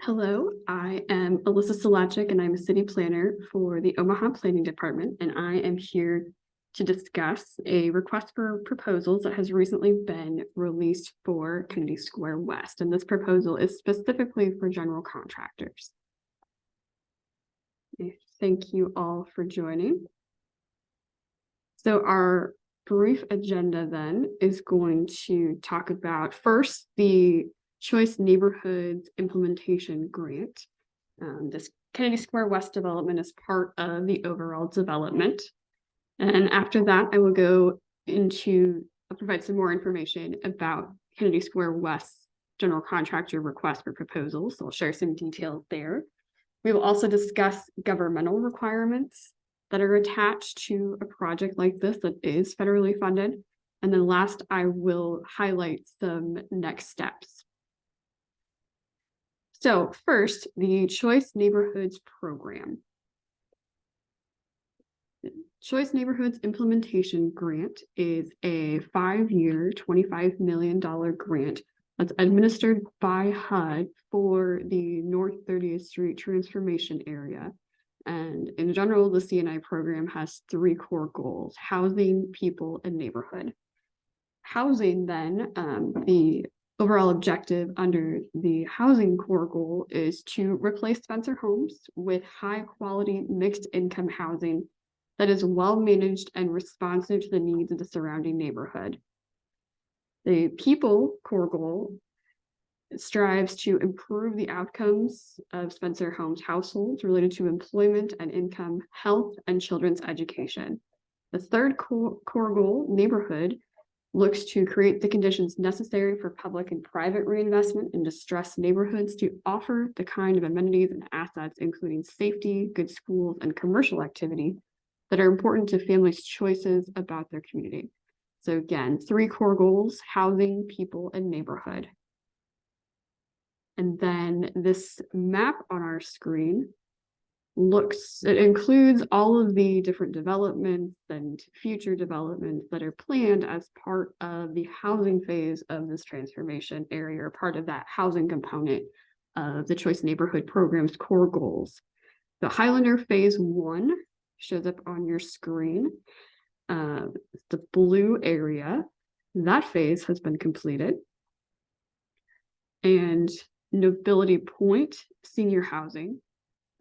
Hello, I am Alyssa Solachik and I'm a city planner for the Omaha Planning Department, and I am here to discuss a request for proposals that has recently been released for Kennedy Square West. And this proposal is specifically for general contractors. Thank you all for joining. So our brief agenda then is going to talk about first the Choice Neighborhoods Implementation Grant. This Kennedy Square West development is part of the overall development. And after that, I will go into, I'll provide some more information about Kennedy Square West general contractor request for proposals. So I'll share some details there. We will also discuss governmental requirements that are attached to a project like this that is federally funded. And then last, I will highlight some next steps. So first, the Choice Neighborhoods Program. The Choice Neighborhoods Implementation Grant is a 5-year, $25 million grant that's administered by HUD for the North 30th Street transformation area. And in general, the C&I program has 3 core goals: housing, people, and neighborhood. Housing then, the overall objective under the housing core goal is to replace Spencer homes with high quality mixed income housing that is well managed and responsive to the needs of the surrounding neighborhood. The people core goal strives to improve the outcomes of Spencer homes households related to employment and income, health, and children's education. The third core goal, neighborhood, looks to create the conditions necessary for public and private reinvestment in distressed neighborhoods to offer the kind of amenities and assets, including safety, good schools, and commercial activity that are important to families' choices about their community. So again, 3 core goals: housing, people, and neighborhood. And then this map on our screen it includes all of the different developments and future developments that are planned as part of the housing phase of this transformation area, or part of that housing component of the Choice Neighborhood Program's core goals. The Highlander Phase 1 shows up on your screen. The blue area, that phase has been completed. And Nobility Point Senior Housing,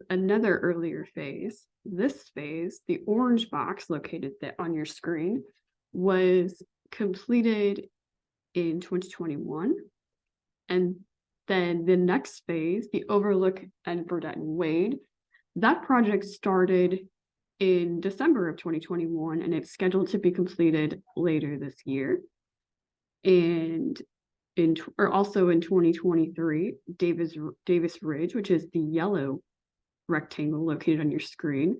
another earlier phase. This phase, the orange box located on your screen, was completed in 2021. And then the next phase, the Overlook and Burdett and Wade, that project started in December of 2021, and it's scheduled to be completed later this year. And also in 2023, Davis Ridge, which is the yellow rectangle located on your screen,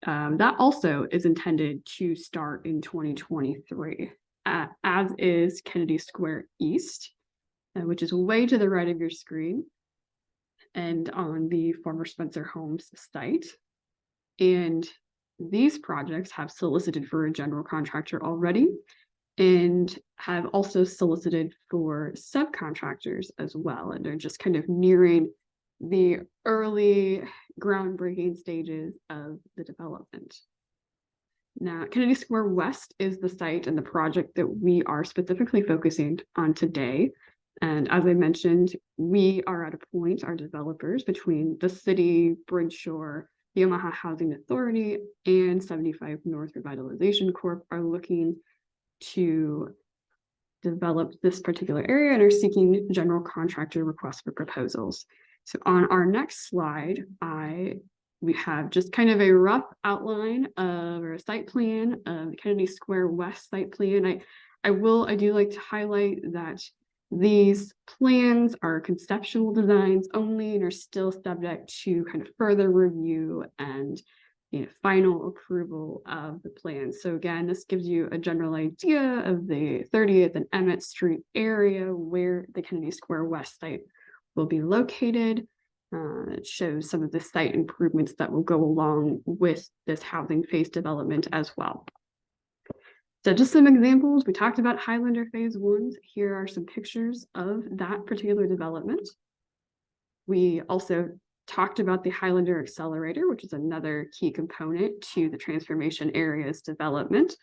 that also is intended to start in 2023, as is Kennedy Square East, which is way to the right of your screen and on the former Spencer Homes site. And these projects have solicited for a general contractor already and have also solicited for subcontractors as well. And they're just kind of nearing the early groundbreaking stages of the development. Now, Kennedy Square West is the site and the project that we are specifically focusing on today. And as I mentioned, we are at a point, our developers, between the city, Bridgeshore, the Omaha Housing Authority, and 75 North Revitalization Corp. Are looking to develop this particular area and are seeking general contractor requests for proposals. So on our next slide, we have just kind of a rough outline of or a site plan of the Kennedy Square West site plan. I do like to highlight that these plans are conceptual designs only and are still subject to kind of further review and final approval of the plan. So again, this gives you a general idea of the 30th and Emmett Street area where the Kennedy Square West site will be located. It shows some of the site improvements that will go along with this housing phase development as well. So just some examples. We talked about Highlander Phase 1. Here are some pictures of that particular development. We also talked about the Highlander Accelerator, which is another key component to the transformation area's development.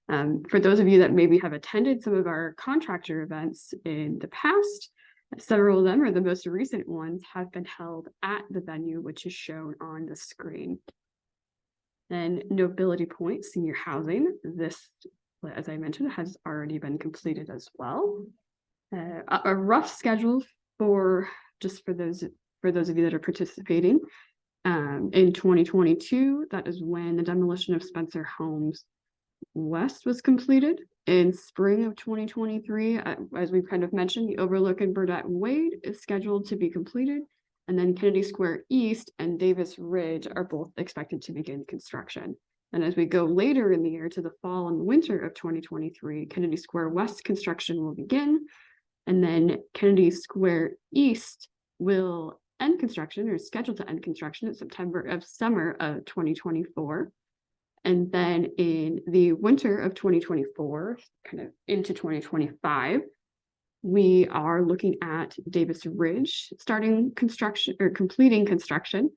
For those of you that maybe have attended some of our contractor events in the past, several of them, or the most recent ones, have been held at the venue, which is shown on the screen. Then Nobility Point Senior Housing. This, as I mentioned, has already been completed as well. A rough schedule for those of you that are participating. In 2022, that is when the demolition of Spencer Homes West was completed. In spring of 2023, as we've kind of mentioned, the Overlook and Burdett Wade is scheduled to be completed. And then Kennedy Square East and Davis Ridge are both expected to begin construction. And as we go later in the year to the fall and winter of 2023, Kennedy Square West construction will begin. And then Kennedy Square East will end construction, or is scheduled to end construction in summer of 2024. And then in the winter of 2024, kind of into 2025, we are looking at Davis Ridge starting construction or completing construction,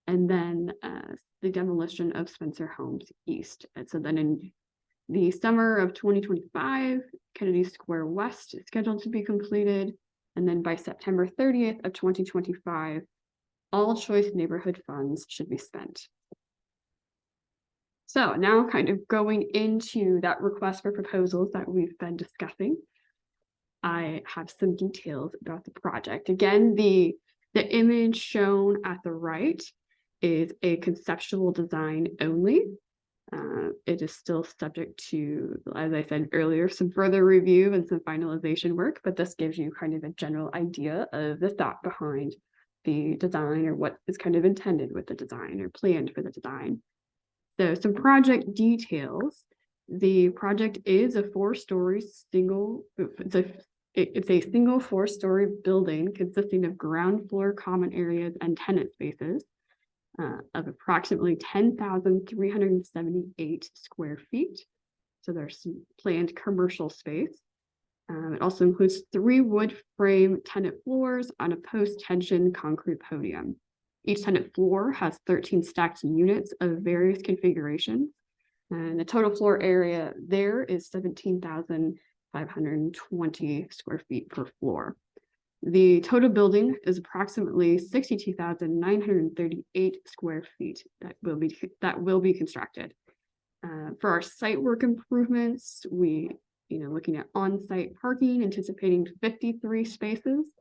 and then the demolition of Spencer Homes East. And so then in the summer of 2025, Kennedy Square West is scheduled to be completed. And then by September 30th of 2025, all choice neighborhood funds should be spent. So now kind of going into that request for proposals that we've been discussing, I have some details about the project. Again, the image shown at the right is a conceptual design only. It is still subject to, as I said earlier, some further review and some finalization work, but this gives you kind of a general idea of the thought behind the design, or what is kind of intended with the design or planned for the design. So some project details. The project is a four-story single, it's a single four-story building consisting of ground floor common areas and tenant spaces of approximately 10,378 square feet. So there's some planned commercial space. It also includes 3 wood frame tenant floors on a post-tension concrete podium. Each tenant floor has 13 stacked units of various configurations. And the total floor area there is 17,520 square feet per floor. The total building is approximately 62,938 square feet that will be constructed. For our site work improvements, looking at on-site parking, anticipating 53 spaces,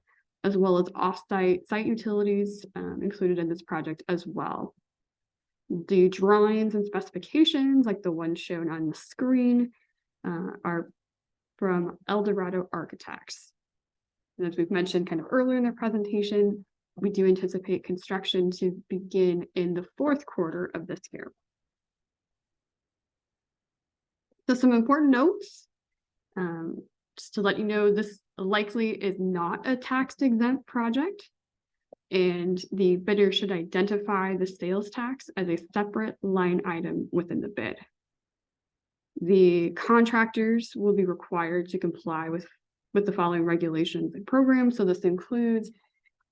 as well as off-site site utilities included in this project as well. The drawings and specifications, like the one shown on the screen, are from Eldorado Architects. And as we've mentioned kind of earlier in the presentation, we do anticipate construction to begin in the 4th quarter of this year. So some important notes, just to let you know, this likely is not a tax-exempt project, and the bidder should identify the sales tax as a separate line item within the bid. The contractors will be required to comply with the following regulations and programs. So this includes,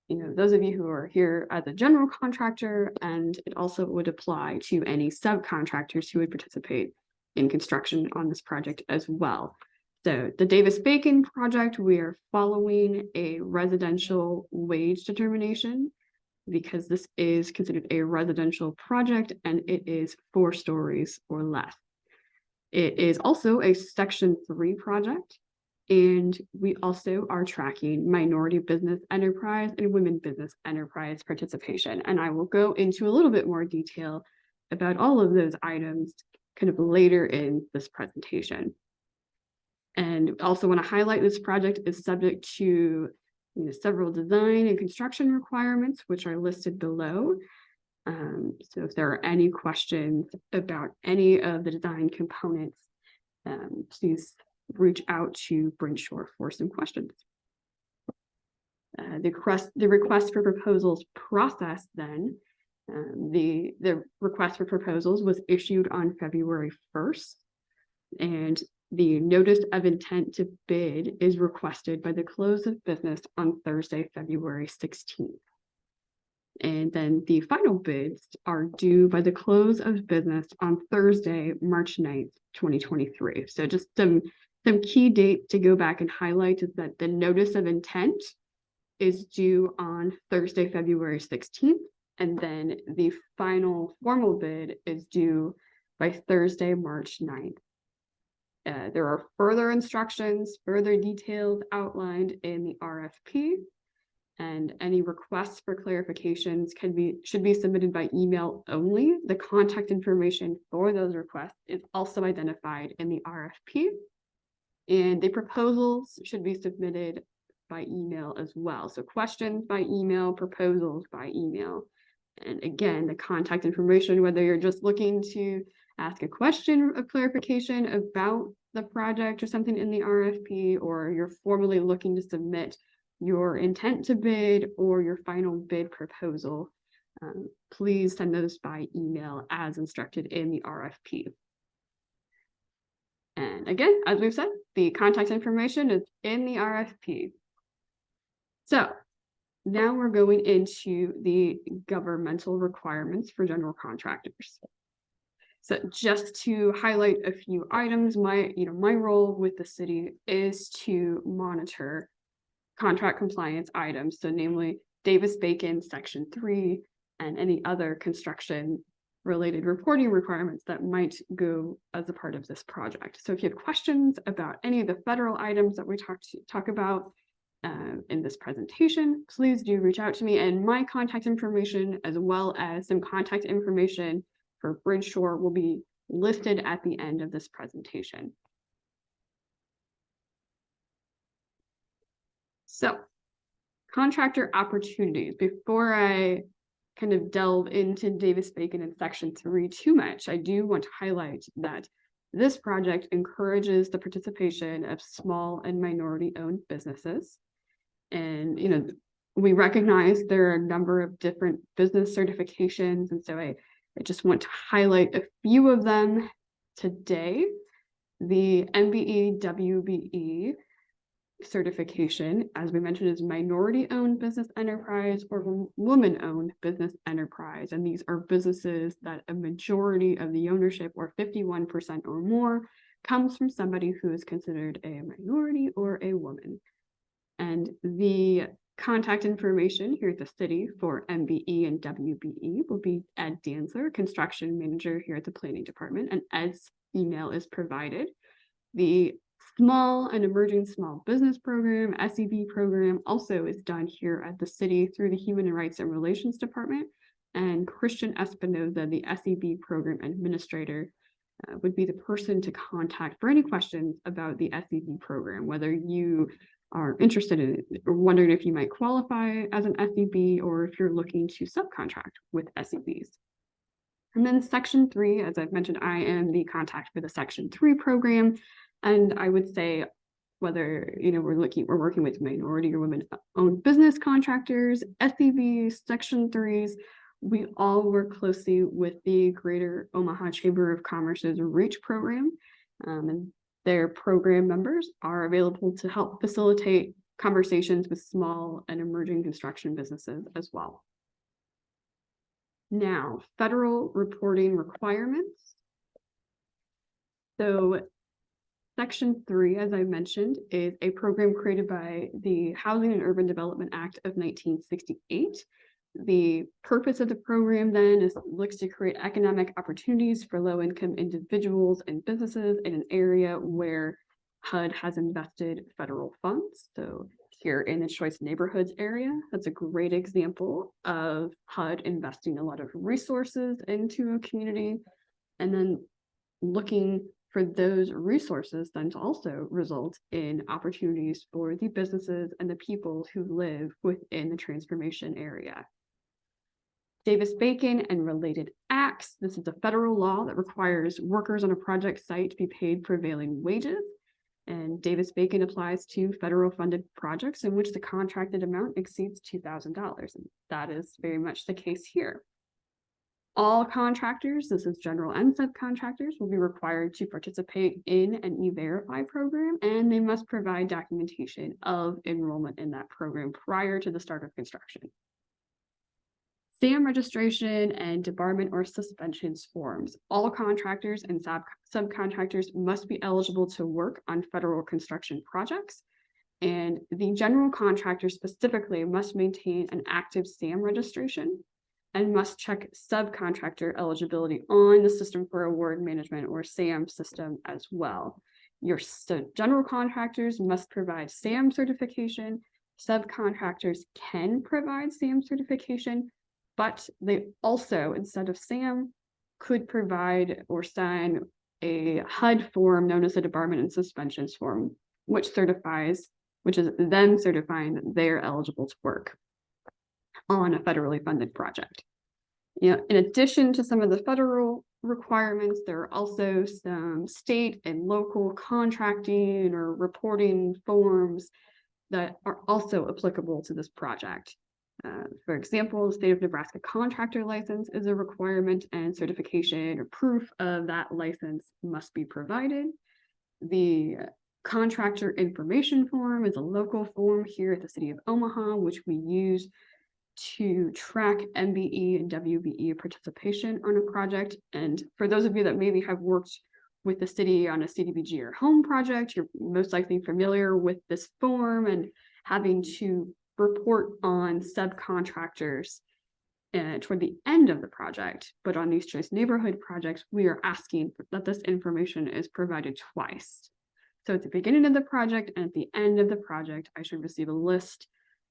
those of you who are here as a general contractor, and it also would apply to any subcontractors who would participate in construction on this project as well. So the Davis-Bacon project, we are following a residential wage determination because this is considered a residential project and it is 4 stories or less. It is also a Section 3 project, and we also are tracking minority business enterprise and women business enterprise participation. And I will go into a little bit more detail about all of those items kind of later in this presentation. And also want to highlight this project is subject to several design and construction requirements, which are listed below. So if there are any questions about any of the design components, please reach out to Brinshore for some questions. The request for proposals process then, the request for proposals was issued on February 1st, and the notice of intent to bid is requested by the close of business on Thursday, February 16th. And then the final bids are due by the close of business on Thursday, March 9th, 2023. So just some key dates to go back and highlight is that the notice of intent is due on Thursday, February 16th. And then the final formal bid is due by Thursday, March 9th. There are further instructions, further details outlined in the RFP, and any requests for clarifications should be submitted by email only. The contact information for those requests is also identified in the RFP, and the proposals should be submitted by email as well. So questions by email, proposals by email. And again, the contact information, whether you're just looking to ask a question of clarification about the project or something in the RFP, or you're formally looking to submit your intent to bid or your final bid proposal, please send those by email as instructed in the RFP. And again, as we've said, the contact information is in the RFP. So now we're going into the governmental requirements for general contractors. So just to highlight a few items, my role with the city is to monitor contract compliance items, so namely Davis-Bacon Section 3 and any other construction related reporting requirements that might go as a part of this project. So if you have questions about any of the federal items that we talk about in this presentation, please do reach out to me, and my contact information as well as some contact information for Bridgeshore will be listed at the end of this presentation. So, contractor opportunities. Before I kind of delve into Davis-Bacon in Section 3 too much, I do want to highlight that this project encourages the participation of small and minority-owned businesses. And, we recognize there are a number of different business certifications, and so I just want to highlight a few of them today. The MBE WBE certification, as we mentioned, is minority-owned business enterprise or woman-owned business enterprise. And these are businesses that a majority of the ownership, or 51% or more, comes from somebody who is considered a minority or a woman. And the contact information here at the city for MBE and WBE will be Ed Danzler, construction manager here at the planning department, and Ed's email is provided. The Small and Emerging Small Business Program, SEB program, also is done here at the city through the Human Rights and Relations Department, and Christian Espinoza, the SEB program administrator, would be the person to contact for any questions about the SEB program, whether you are interested in it or wondering if you might qualify as an SEB or if you're looking to subcontract with SEBs. And then Section 3, as I've mentioned, I am the contact for the Section 3 program. And I would say whether we're working with minority or women-owned business contractors, SEBs, Section 3s, we all work closely with the Greater Omaha Chamber of Commerce's REACH program, and their program members are available to help facilitate conversations with small and emerging construction businesses as well. Now, federal reporting requirements. So Section 3, as I mentioned, is a program created by the Housing and Urban Development Act of 1968. The purpose of the program then looks to create economic opportunities for low-income individuals and businesses in an area where HUD has invested federal funds. So here in the Choice Neighborhoods area, that's a great example of HUD investing a lot of resources into a community and then looking for those resources then to also result in opportunities for the businesses and the people who live within the transformation area. Davis-Bacon and related acts. This is a federal law that requires workers on a project site to be paid prevailing wages. And Davis-Bacon applies to federal funded projects in which the contracted amount exceeds $2,000. And that is very much the case here. All contractors, this is general and subcontractors, will be required to participate in an E-Verify program, and they must provide documentation of enrollment in that program prior to the start of construction. SAM registration and debarment or suspensions forms. All contractors and subcontractors must be eligible to work on federal construction projects. And the general contractor specifically must maintain an active SAM registration and must check subcontractor eligibility on the System for Award Management or SAM system as well. Your general contractors must provide SAM certification. Subcontractors can provide SAM certification, but they also, instead of SAM, could provide or sign a HUD form known as a debarment and suspensions form, which is them certifying that they're eligible to work on a federally funded project. In addition to some of the federal requirements, there are also some state and local contracting or reporting forms that are also applicable to this project. For example, the state of Nebraska contractor license is a requirement, and certification or proof of that license must be provided. The contractor information form is a local form here at the city of Omaha, which we use to track MBE and WBE participation on a project. And for those of you that maybe have worked with the city on a CDBG or home project, you're most likely familiar with this form and having to report on subcontractors toward the end of the project. But on these choice neighborhood projects, we are asking that this information is provided twice. So at the beginning of the project and at the end of the project, I should receive a list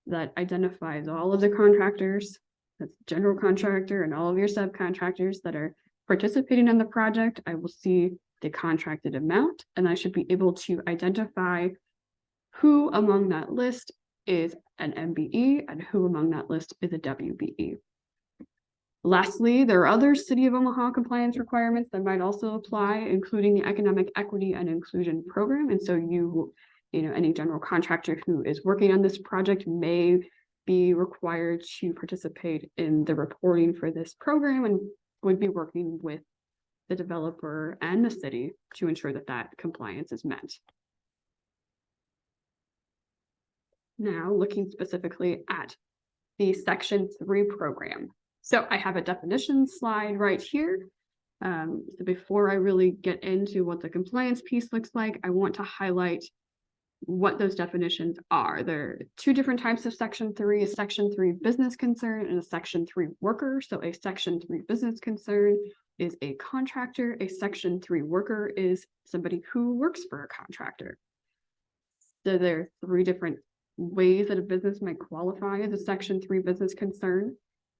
that identifies all of the contractors, that's general contractor, and all of your subcontractors that are participating in the project. I will see the contracted amount, and I should be able to identify who among that list is an MBE and who among that list is a WBE. Lastly, there are other City of Omaha compliance requirements that might also apply, including the Economic Equity and Inclusion Program. And so any general contractor who is working on this project may be required to participate in the reporting for this program and would be working with the developer and the city to ensure that that compliance is met. Now, looking specifically at the Section 3 program. So I have a definition slide right here. So before I really get into what the compliance piece looks like, I want to highlight what those definitions are. There are two different types of Section 3, a Section 3 business concern and a Section 3 worker. So a Section 3 business concern is a contractor. A Section 3 worker is somebody who works for a contractor. So there are three different ways that a business might qualify as a Section 3 business concern.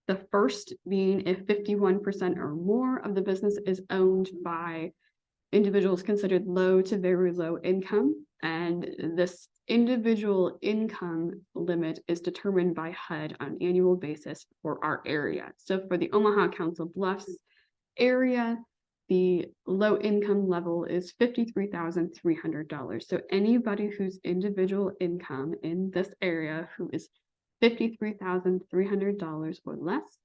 The first being if 51% or more of the business is owned by individuals considered low to very low income. And this individual income limit is determined by HUD on an annual basis for our area. So for the Omaha Council Bluffs area, the low income level is $53,300. So anybody whose individual income in this area who is $53,300 or less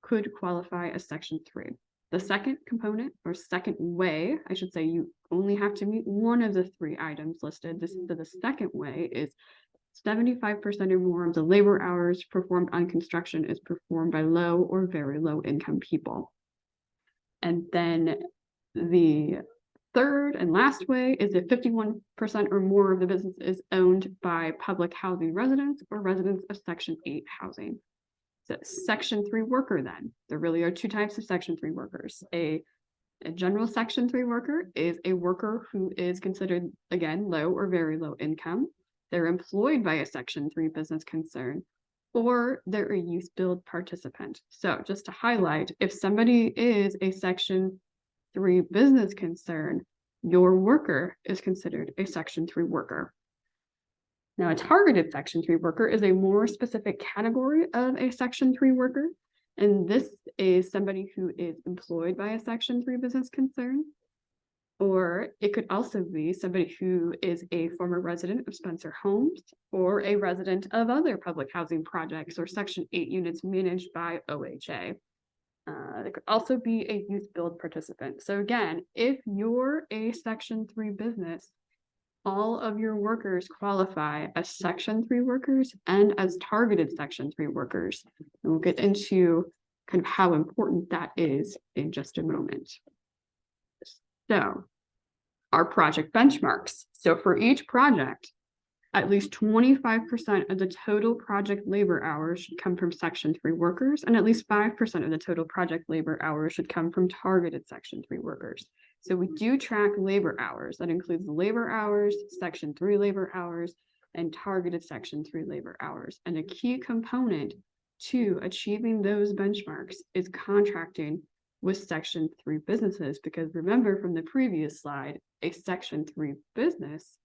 could qualify as Section 3. The second component, or second way, I should say, you only have to meet one of the three items listed. The second way is 75% or more of the labor hours performed on construction is performed by low or very low income people. And then the third and last way is if 51% or more of the business is owned by public housing residents or residents of Section 8 housing. So Section 3 worker then, there really are two types of Section 3 workers. A general Section 3 worker is a worker who is considered, again, low or very low income. They're employed by a Section 3 business concern, or they're a youth build participant. So just to highlight, if somebody is a Section 3 business concern, your worker is considered a Section 3 worker. Now, a targeted Section 3 worker is a more specific category of a Section 3 worker, and this is somebody who is employed by a Section 3 business concern, or it could also be somebody who is a former resident of Spencer Homes or a resident of other public housing projects or Section 8 units managed by OHA. It could also be a youth build participant. So again, if you're a Section 3 business all of your workers qualify as Section 3 workers and as targeted Section 3 workers. And we'll get into kind of how important that is in just a moment. So, our project benchmarks. So for each project, at least 25% of the total project labor hours should come from Section 3 workers, and at least 5% of the total project labor hours should come from targeted Section 3 workers. So we do track labor hours. That includes labor hours, Section 3 labor hours, and targeted Section 3 labor hours. And a key component to achieving those benchmarks is contracting with Section 3 businesses, because remember from the previous slide, a Section 3 business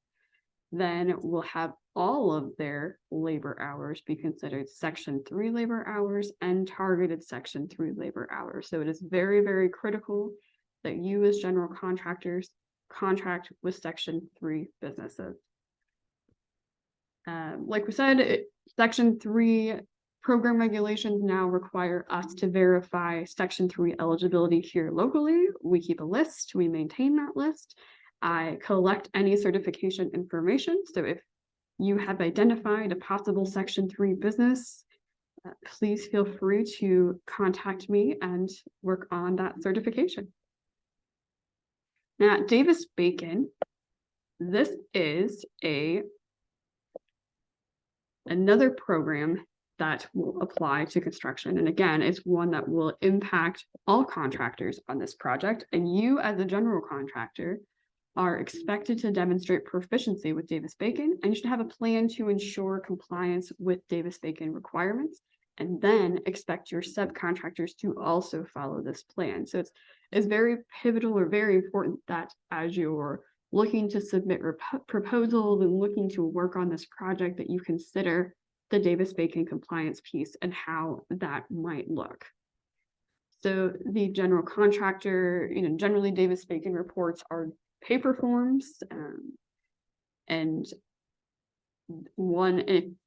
then will have all of their labor hours be considered Section 3 labor hours and targeted Section 3 labor hours. So it is very, very critical that you as general contractors contract with Section 3 businesses. Like we said, Section 3 program regulations now require us to verify Section 3 eligibility here locally. We keep a list, we maintain that list. I collect any certification information. So if you have identified a possible Section 3 business, please feel free to contact me and work on that certification. Now, at Davis-Bacon, this is another program that will apply to construction. And again, it's one that will impact all contractors on this project. And you as a general contractor are expected to demonstrate proficiency with Davis-Bacon, and you should have a plan to ensure compliance with Davis-Bacon requirements, and then expect your subcontractors to also follow this plan. So it's very pivotal or very important that as you're looking to submit proposals and looking to work on this project, that you consider the Davis-Bacon compliance piece and how that might look. So the general contractor, generally Davis-Bacon reports are paper forms, and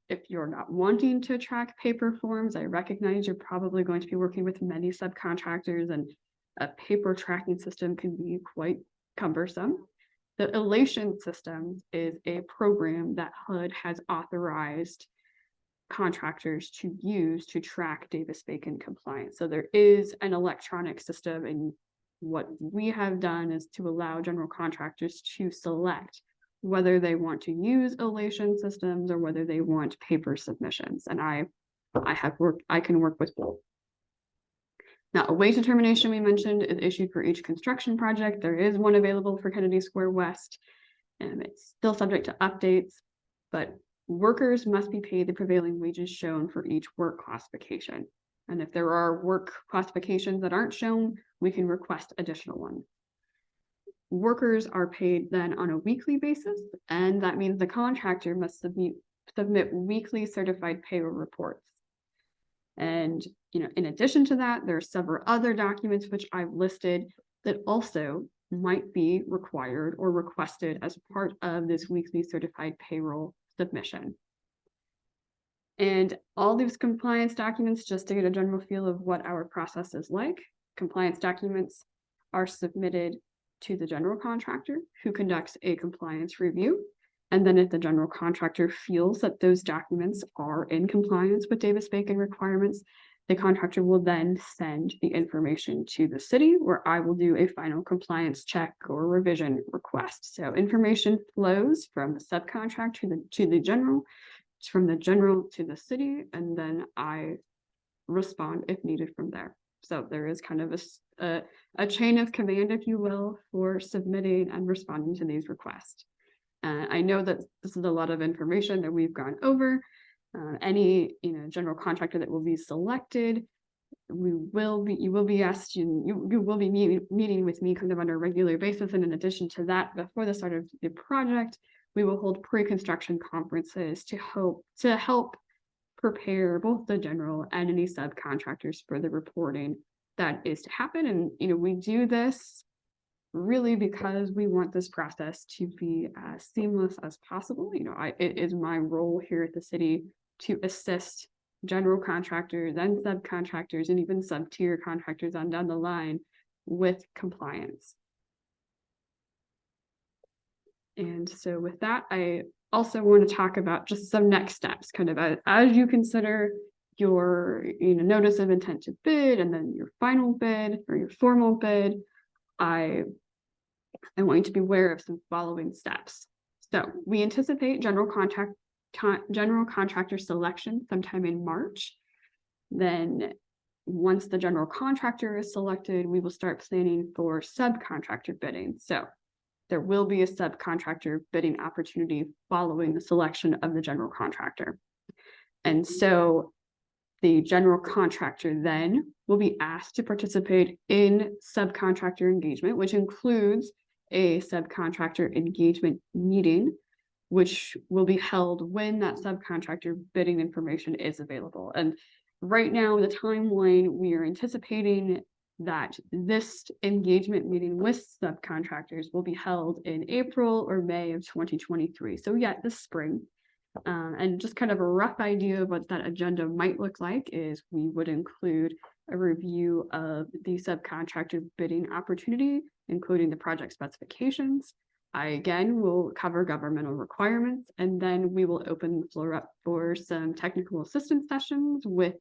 if you're not wanting to track paper forms, I recognize you're probably going to be working with many subcontractors, and a paper tracking system can be quite cumbersome. The Elation system is a program that HUD has authorized contractors to use to track Davis-Bacon compliance. So there is an electronic system, and what we have done is to allow general contractors to select whether they want to use Elation systems or whether they want paper submissions. And I can work with both. Now, a wage determination we mentioned is issued for each construction project. There is one available for Kennedy Square West, and it's still subject to updates, but workers must be paid the prevailing wages shown for each work classification. And if there are work classifications that aren't shown, we can request additional ones. Workers are paid then on a weekly basis, and that means the contractor must submit weekly certified payroll reports. And in addition to that, there are several other documents which I've listed that also might be required or requested as part of this weekly certified payroll submission. And all these compliance documents, just to get a general feel of what our process is like, compliance documents are submitted to the general contractor, who conducts a compliance review. And then if the general contractor feels that those documents are in compliance with Davis-Bacon requirements, the contractor will then send the information to the city, where I will do a final compliance check or revision request. So information flows from the subcontractor to the general, from the general to the city, and then I respond if needed from there. So there is kind of a chain of command, if you will, for submitting and responding to these requests. I know that this is a lot of information that we've gone over. Any general contractor that will be selected, you will be asked, you will be meeting with me kind of on a regular basis. And in addition to that, before the start of the project, we will hold pre-construction conferences to help prepare both the general and any subcontractors for the reporting that is to happen. And we do this really because we want this process to be as seamless as possible. It is my role here at the city to assist general contractors and subcontractors and even sub-tier contractors on down the line with compliance. And so with that, I also want to talk about just some next steps, kind of as you consider your notice of intent to bid and then your final bid or your formal bid. I want you to be aware of some following steps. So we anticipate general contractor selection sometime in March. Then once the general contractor is selected, we will start planning for subcontractor bidding. So there will be a subcontractor bidding opportunity following the selection of the general contractor. And so the general contractor then will be asked to participate in subcontractor engagement, which includes a subcontractor engagement meeting, which will be held when that subcontractor bidding information is available. And right now, the timeline, we are anticipating that this engagement meeting with subcontractors will be held in April or May of 2023. So yeah, this spring. And just kind of a rough idea of what that agenda might look like is we would include a review of the subcontractor bidding opportunity, including the project specifications. I again will cover governmental requirements, and then we will open the floor up for some technical assistance sessions with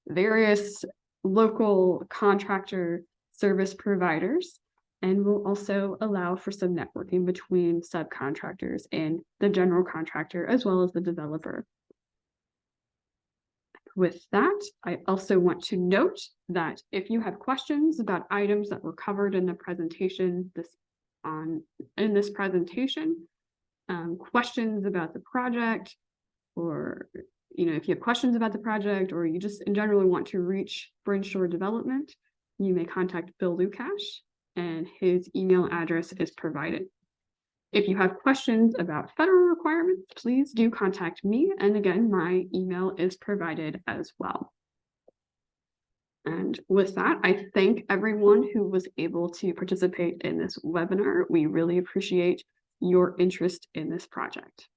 various local contractor service providers. And we'll also allow for some networking between subcontractors and the general contractor, as well as the developer. With that, I also want to note that if you have questions about items that were covered in the presentation, questions about the project, or if you have questions about the project, or you just in general want to reach Brinshore Development, you may contact Bill Lukash, and his email address is provided. If you have questions about federal requirements, please do contact me. And again, my email is provided as well. And with that, I thank everyone who was able to participate in this webinar. We really appreciate your interest in this project.